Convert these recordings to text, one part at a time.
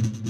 What's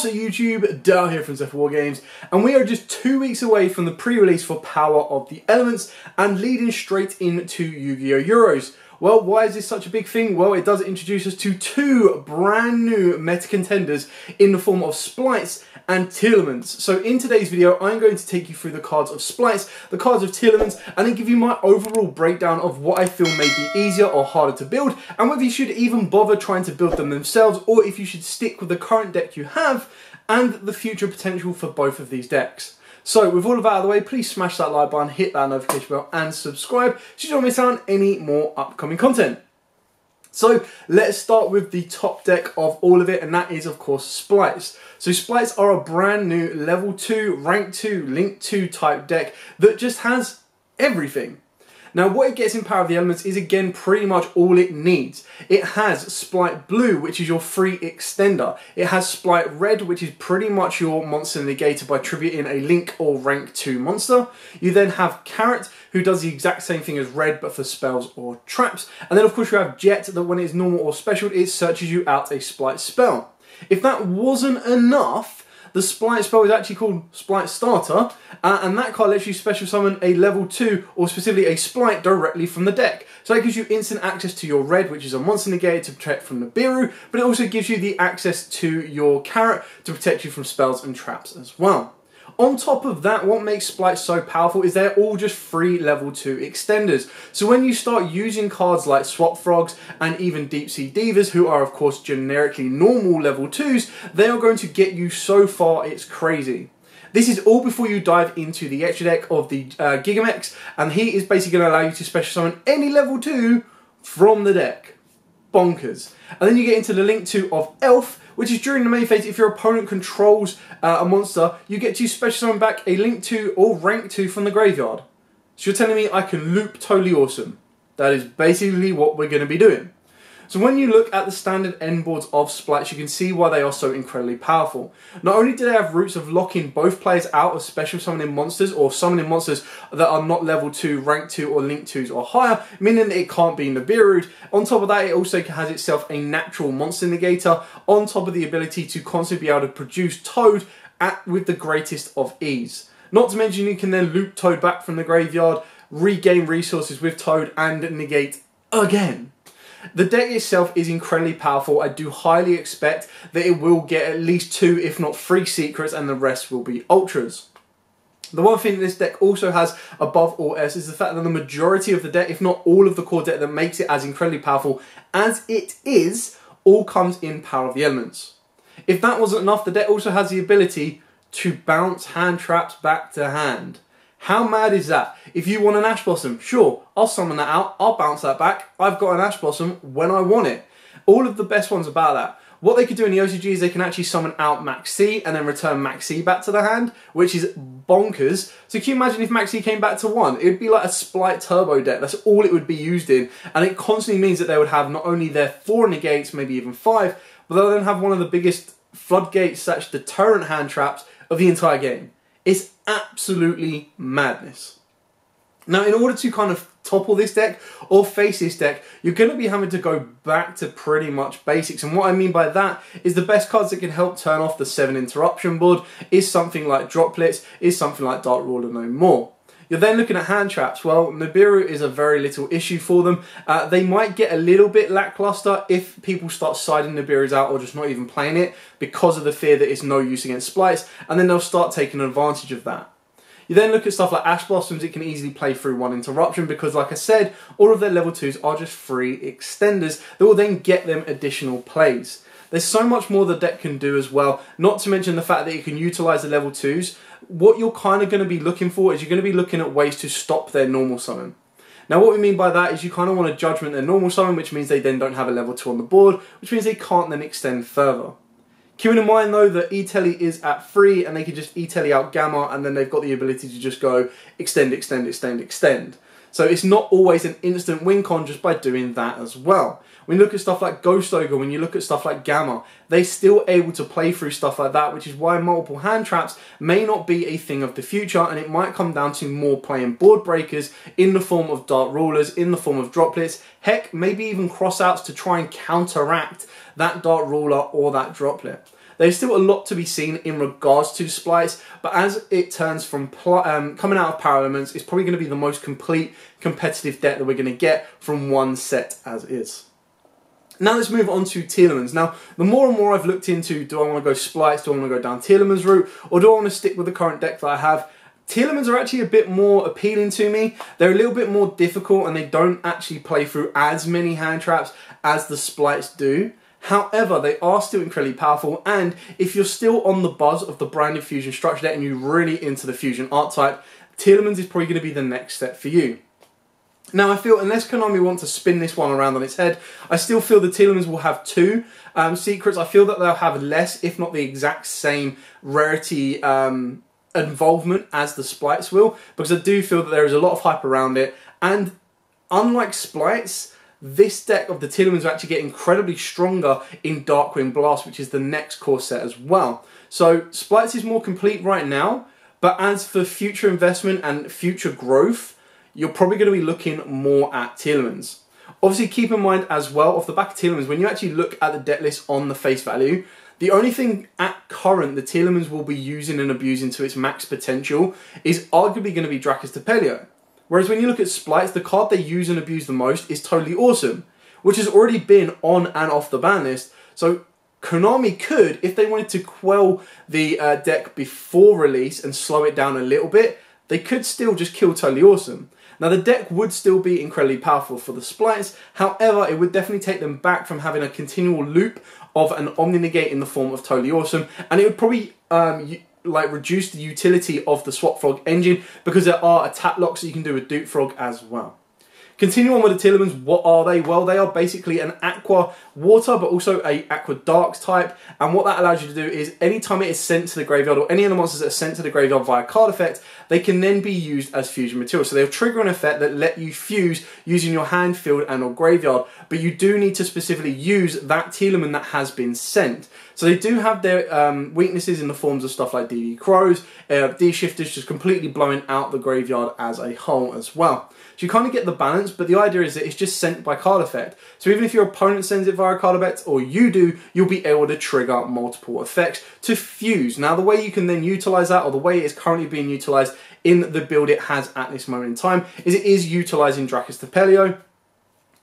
up YouTube, Dale here from Zephyr War Games, and we are just 2 weeks away from the pre-release for Power of the Elements and leading straight into Yu-Gi-Oh! Euros. Well, why is this such a big thing? Well, it does introduce us to two brand new meta contenders in the form of Splights and Tearalaments. So in today's video, I'm going to take you through the cards of Splights, the cards of Tearalaments, and then give you my overall breakdown of what I feel may be easier or harder to build, and whether you should even bother trying to build them themselves, or if you should stick with the current deck you have, and the future potential for both of these decks. So with all of that out of the way, please smash that like button, hit that notification bell and subscribe so you don't miss out on any more upcoming content. So let's start with the top deck of all of it, and that is of course Splights. So Splights are a brand new level 2, rank 2, link 2 type deck that just has everything. Now what it gets in Power of the Elements is again pretty much all it needs. It has Splight Blue, which is your free extender. It has Splight Red, which is pretty much your monster negator by tributing a link or rank 2 monster. You then have Carrot, who does the exact same thing as Red but for spells or traps. And then of course you have Jet, that when it's normal or special it searches you out a Splight spell. If that wasn't enough, the Splight spell is actually called Splight Starter, and that card lets you special summon a level 2, or specifically a Splight, directly from the deck. So that gives you instant access to your Red, which is a monster negator to protect from Nibiru, but it also gives you the access to your Carrot to protect you from spells and traps as well. On top of that, what makes Splights so powerful is they're all just free level 2 extenders. So when you start using cards like Swap Frogs and even Deep Sea Divas, who are of course generically normal level 2s, they are going to get you so far it's crazy. This is all before you dive into the extra deck of the Gigamex, and he is basically going to allow you to special summon any level 2 from the deck. Bonkers. And then you get into the link 2 of Elf, which is during the main phase, if your opponent controls a monster, you get to special summon back a link 2 or rank 2 from the graveyard. So you're telling me I can loop totally awesome. That is basically what we're going to be doing. So when you look at the standard end boards of Splights, you can see why they are so incredibly powerful. Not only do they have routes of locking both players out of special summoning monsters, or summoning monsters that are not level 2, rank 2 or link 2s or higher, meaning that it can't be Nibiru'd. On top of that, it also has itself a natural monster negator, on top of the ability to constantly be able to produce Toad with the greatest of ease. Not to mention you can then loop Toad back from the graveyard, regain resources with Toad and negate again. The deck itself is incredibly powerful. I do highly expect that it will get at least 2, if not 3 secrets, and the rest will be ultras. The one thing this deck also has above all else is the fact that the majority of the deck, if not all of the core deck that makes it as incredibly powerful as it is, all comes in Power of the Elements. If that wasn't enough, the deck also has the ability to bounce hand traps back to hand. How mad is that? If you want an Ash Blossom, sure, I'll summon that out, I'll bounce that back, I've got an Ash Blossom when I want it. All of the best ones about that. What they could do in the OCG is they can actually summon out Max C and then return Max C back to the hand, which is bonkers. So can you imagine if Max C came back to 1? It would be like a Splight Turbo deck, that's all it would be used in, and it constantly means that they would have not only their 4 negates, maybe even 5, but they'll then have one of the biggest floodgates / deterrent hand traps of the entire game. It's absolutely madness. Now, in order to kind of topple this deck or face this deck, you're going to be having to go back to pretty much basics. And what I mean by that is the best cards that can help turn off the 7 interruption board is something like Droplets, is something like Dark Ruler no more. You're then looking at hand traps. Well, Nibiru is a very little issue for them. They might get a little bit lackluster if people start siding Nibirus out or just not even playing it because of the fear that it's no use against Splights, and then they'll start taking advantage of that. You then look at stuff like Ash Blossoms. It can easily play through 1 interruption because, like I said, all of their level 2s are just free extenders that will then get them additional plays. There's so much more the deck can do as well, not to mention the fact that you can utilise the level 2s. What you're kind of going to be looking for is you're going to be looking at ways to stop their normal summon. Now what we mean by that is you kind of want to judgment their normal summon, which means they then don't have a level 2 on the board, which means they can't then extend further. Keeping in mind though that E-Telly is at 3 and they can just E-Telly out Gamma, and then they've got the ability to just go extend, extend, extend, extend. So it's not always an instant win con just by doing that as well. When you look at stuff like Ghost Ogre, when you look at stuff like Gamma, they're still able to play through stuff like that, which is why multiple hand traps may not be a thing of the future, and it might come down to more playing board breakers in the form of dart rulers, in the form of droplets, heck, maybe even crossouts to try and counteract that dart ruler or that droplet. There's still a lot to be seen in regards to Splights, but as it turns from coming out of Tearalaments, it's probably going to be the most complete competitive deck that we're going to get from one set as is. Now let's move on to Tearalaments. Now, the more and more I've looked into, do I want to go Splights, do I want to go down Tearalaments route, or do I want to stick with the current deck that I have? Tearalaments are actually a bit more appealing to me. They're a little bit more difficult and they don't actually play through as many hand traps as the Splights do. However, they are still incredibly powerful, and if you're still on the buzz of the branded fusion structure deck and you're really into the fusion archetype, Tearalaments is probably going to be the next step for you. Now, I feel unless Konami want to spin this one around on its head, I still feel the Tearalaments will have two secrets. I feel that they'll have less, if not the exact same rarity involvement as the Splights will, because I do feel that there is a lot of hype around it, and unlike Splights, this deck of the Tearalaments will actually get incredibly stronger in Darkwing Blast, which is the next core set as well. So Splights is more complete right now, but as for future investment and future growth, you're probably going to be looking more at Tearalaments. Obviously, keep in mind as well, off the back of Tearalaments, when you actually look at the deck list on the face value, the only thing at current the Tearalaments will be using and abusing to its max potential is arguably going to be Dracus Tapelio. Whereas when you look at Splights, the card they use and abuse the most is Totally Awesome, which has already been on and off the ban list. So Konami could, if they wanted to quell the deck before release and slow it down a little bit, they could still just kill Totally Awesome. Now the deck would still be incredibly powerful for the Splights, however it would definitely take them back from having a continual loop of an Omni-Negate in the form of Totally Awesome, and it would probably reduce the utility of the Swap Frog engine, because there are attack locks that you can do with Dupe Frog as well. Continue on with the Tearalaments, what are they? Well, they are basically an Aqua Water, but also a Aqua Darks type, and what that allows you to do is, anytime it is sent to the graveyard, or any of the monsters that are sent to the graveyard via card effect, they can then be used as fusion material. So they'll trigger an effect that let you fuse using your hand, field, and or graveyard, but you do need to specifically use that Tearlament that has been sent. So they do have their weaknesses in the forms of stuff like DD Crows, D-Shifters just completely blowing out the graveyard as a whole as well. So you kind of get the balance, but the idea is that it's just sent by card effect. So even if your opponent sends it via card effect, or you do, you'll be able to trigger multiple effects to fuse. Now the way you can then utilize that, or the way it is currently being utilized in the build it has at this moment in time, is it is utilizing Dracus Tapelio.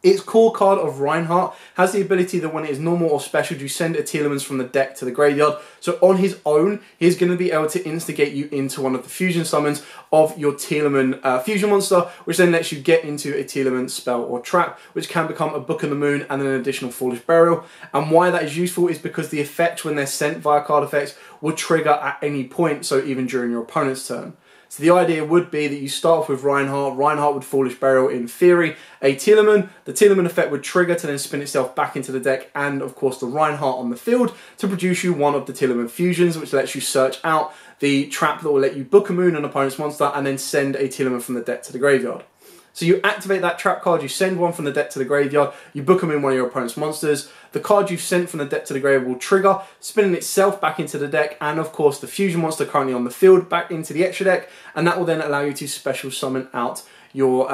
Its core card of Reinhardt has the ability that when it is normal or special, you send a Tearalaments from the deck to the graveyard. So on his own, he's going to be able to instigate you into one of the fusion summons of your Tearlament fusion monster, which then lets you get into a Tearlament spell or trap, which can become a Book of the Moon and then an additional Foolish Burial. And why that is useful is because the effects, when they're sent via card effects, will trigger at any point, so even during your opponent's turn. So the idea would be that you start off with Reinhardt, Reinhardt would Foolish Burial in theory, a Tearlament, the Tearlament effect would trigger to then spin itself back into the deck, and of course the Reinhardt on the field to produce you one of the Tearlament fusions, which lets you search out the trap that will let you Book a Moon an opponent's monster and then send a Tearlament from the deck to the graveyard. So you activate that trap card, you send one from the deck to the graveyard, you book them in one of your opponent's monsters, the card you've sent from the deck to the graveyard will trigger, spinning itself back into the deck, and of course the fusion monster currently on the field back into the extra deck, and that will then allow you to special summon out your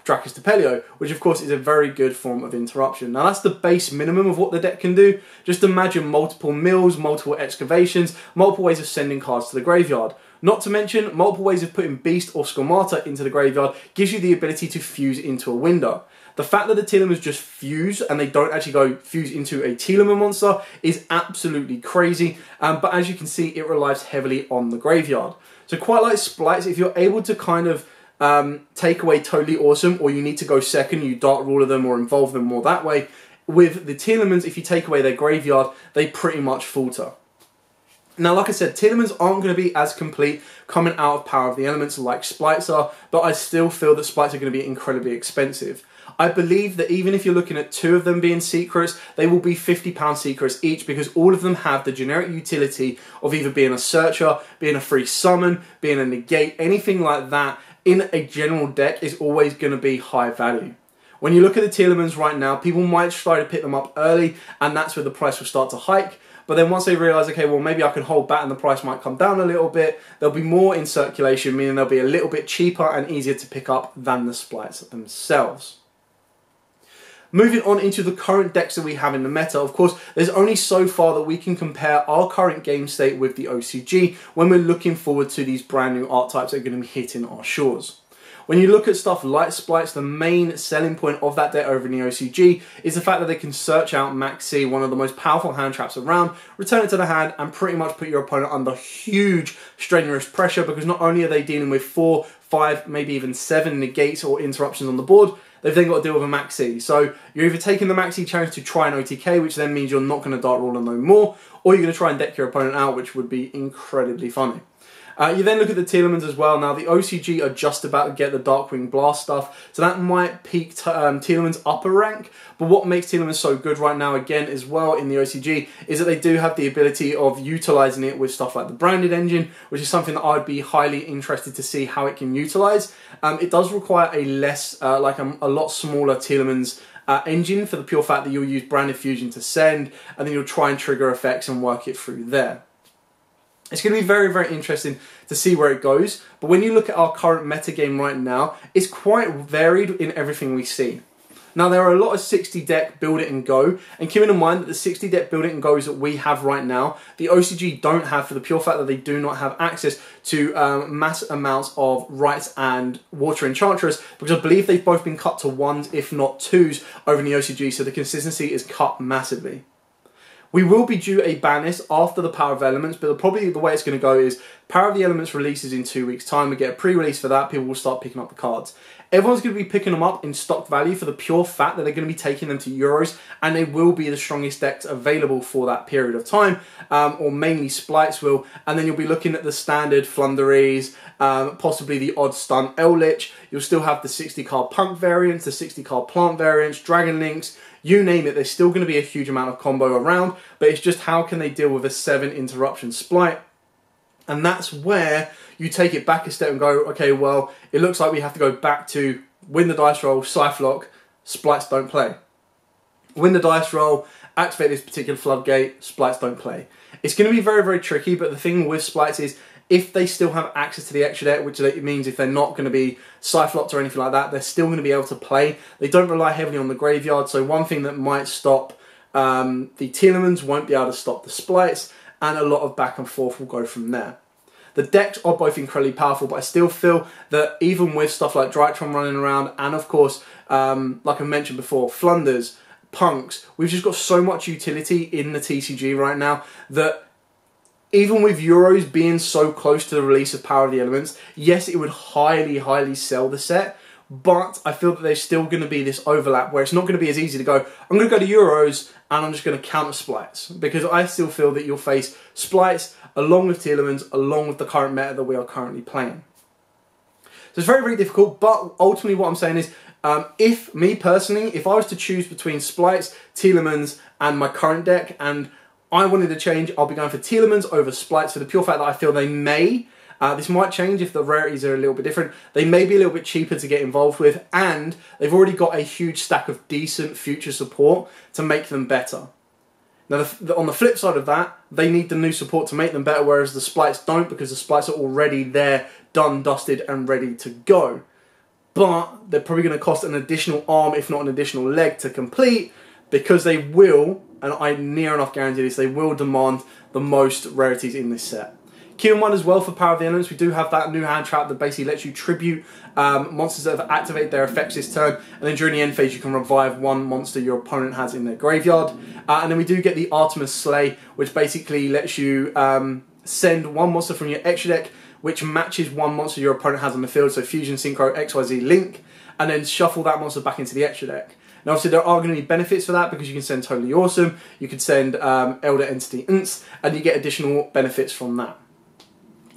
Dracus Tapelio, which of course is a very good form of interruption. Now that's the base minimum of what the deck can do. Just imagine multiple mills, multiple excavations, multiple ways of sending cards to the graveyard. Not to mention, multiple ways of putting Beast or Skelmata into the graveyard gives you the ability to fuse into a window. The fact that the Tearlaments just fuse and they don't actually go fuse into a Tearlament monster is absolutely crazy, but as you can see, it relies heavily on the graveyard. So quite like Splights, if you're able to kind of take away Totally Awesome, or you need to go second, you Dark Ruler them or involve them more that way, with the Tearlaments, if you take away their graveyard, they pretty much falter. Now, like I said, Tearlaments aren't going to be as complete coming out of Power of the Elements like Splights are, but I still feel that Splights are going to be incredibly expensive. I believe that even if you're looking at two of them being secrets, they will be £50 secrets each, because all of them have the generic utility of either being a searcher, being a free summon, being a negate, anything like that in a general deck is always going to be high value. When you look at the Tearalaments right now, people might try to pick them up early, and that's where the price will start to hike. But then once they realise, okay, well, maybe I can hold back and the price might come down a little bit, there'll be more in circulation, meaning they'll be a little bit cheaper and easier to pick up than the Splights themselves. Moving on into the current decks that we have in the meta, of course, there's only so far that we can compare our current game state with the OCG when we're looking forward to these brand new archetypes that are going to be hitting our shores. When you look at stuff like Splights, the main selling point of that deck over in the OCG is the fact that they can search out Max C, one of the most powerful hand traps around, return it to the hand, and pretty much put your opponent under huge strenuous pressure, because not only are they dealing with 4, 5, maybe even 7 negates or interruptions on the board, they've then got to deal with a Max C. So you're either taking the Max C challenge to try an OTK, which then means you're not going to Dart Roller no more, or you're going to try and deck your opponent out, which would be incredibly funny. You then look at the Tearalaments as well. Now, the OCG are just about to get the Darkwing Blast stuff, so that might peak Tearalaments upper rank. But what makes Tearalaments so good right now, again, as well in the OCG, is that they do have the ability of utilising it with stuff like the Branded Engine, which is something that I'd be highly interested to see how it can utilise. It does require a less, a lot smaller Tearalaments engine, for the pure fact that you'll use Branded Fusion to send, and then you'll try and trigger effects and work it through there. It's going to be very, very interesting to see where it goes, but when you look at our current meta game right now, it's quite varied in everything we see. Now, there are a lot of 60 deck build it and go, and keeping in mind that the 60 deck build it and goes that we have right now, the OCG don't have, for the pure fact that they do not have access to mass amounts of Rights and Water Enchantress, because I believe they've both been cut to 1s, if not 2s, over in the OCG, so the consistency is cut massively. We will be due a ban list after the Power of Elements, but probably the way it's going to go is Power of the Elements releases in 2 weeks' time. We get a pre-release for that. People will start picking up the cards. Everyone's going to be picking them up in stock value for the pure fact that they're going to be taking them to Euros, and they will be the strongest decks available for that period of time, or mainly Splights will. And then you'll be looking at the standard Flunderies, possibly the odd Stunt Eldritch. You'll still have the 60-card Punk variants, the 60-card Plant variants, Dragon Links. You name it, there's still going to be a huge amount of combo around, but it's just how can they deal with a 7 interruption Splight? And that's where you take it back a step and go, okay, well, it looks like we have to go back to win the dice roll, Cyphlock, Splights don't play. Win the dice roll, activate this particular floodgate, Splights don't play. It's going to be very, very tricky, but the thing with Splights is, if they still have access to the extra deck, which means if they're not going to be Cyphlocked or anything like that, they're still going to be able to play. They don't rely heavily on the graveyard, so one thing that might stop the Tearalaments won't be able to stop the Splights, and a lot of back and forth will go from there. The decks are both incredibly powerful, but I still feel that even with stuff like Drytron running around, and of course, like I mentioned before, Flunders, Punks, we've just got so much utility in the TCG right now that even with Euros being so close to the release of Power of the Elements, yes, it would highly, highly sell the set, but I feel that there's still going to be this overlap where it's not going to be as easy to go, I'm going to go to Euros and I'm just going to counter Splights, because I still feel that you'll face Splights along with Tearalaments, along with the current meta that we are currently playing. So it's very, very difficult, but ultimately what I'm saying is, if me personally, if I was to choose between Splights, Tearalaments and my current deck, and I wanted to change, I'll be going for Tearalaments over Splights for the pure fact that I feel they may, this might change if the rarities are a little bit different, they may be a little bit cheaper to get involved with, and they've already got a huge stack of decent future support to make them better. Now, on the flip side of that, they need the new support to make them better, whereas the Splights don't, because the Splights are already there, done, dusted, and ready to go. But they're probably going to cost an additional arm, if not an additional leg, to complete, because they will, and I near enough guarantee this, they will demand the most rarities in this set. Keep in mind as well, for Power of the Elements, we do have that new hand trap that basically lets you tribute monsters that have activated their effects this turn, and then during the end phase you can revive one monster your opponent has in their graveyard. And then we do get the Artemis Slay, which basically lets you send one monster from your extra deck, which matches one monster your opponent has on the field, so Fusion, Synchro, XYZ, Link, and then shuffle that monster back into the extra deck. Now, obviously, there are going to be benefits for that, because you can send Totally Awesome, you can send Elder Entity Ints, and you get additional benefits from that.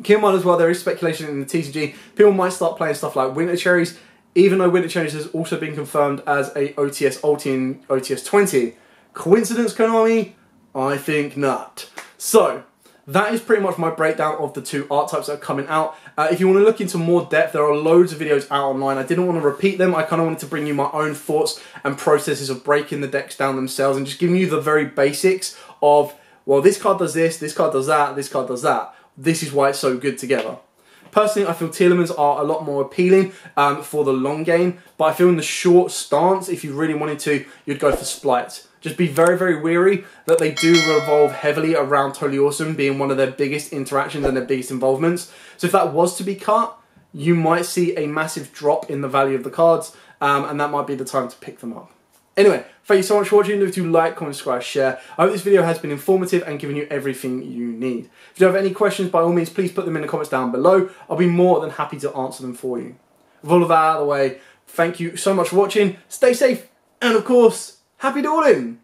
Keep in mind as well, there is speculation in the TCG. People might start playing stuff like Winter Cherries, even though Winter Cherries has also been confirmed as a OTS ulti in OTS 20. Coincidence, Konami? I think not. So, that is pretty much my breakdown of the two art types that are coming out. If you want to look into more depth, there are loads of videos out online. I didn't want to repeat them. I kind of wanted to bring you my own thoughts and processes of breaking the decks down themselves and just giving you the very basics of, well, this card does this card does that, this card does that. This is why it's so good together. Personally, I feel Tearalaments are a lot more appealing for the long game, but I feel in the short stance, if you really wanted to, you'd go for Splights. Just be very, very wary that they do revolve heavily around Totally Awesome being one of their biggest interactions and their biggest involvements. So if that was to be cut, you might see a massive drop in the value of the cards, and that might be the time to pick them up. Anyway, thank you so much for watching. If you like, comment, subscribe, share. I hope this video has been informative and given you everything you need. If you have any questions, by all means, please put them in the comments down below. I'll be more than happy to answer them for you. With all of that out of the way, thank you so much for watching. Stay safe, and of course, happy dueling!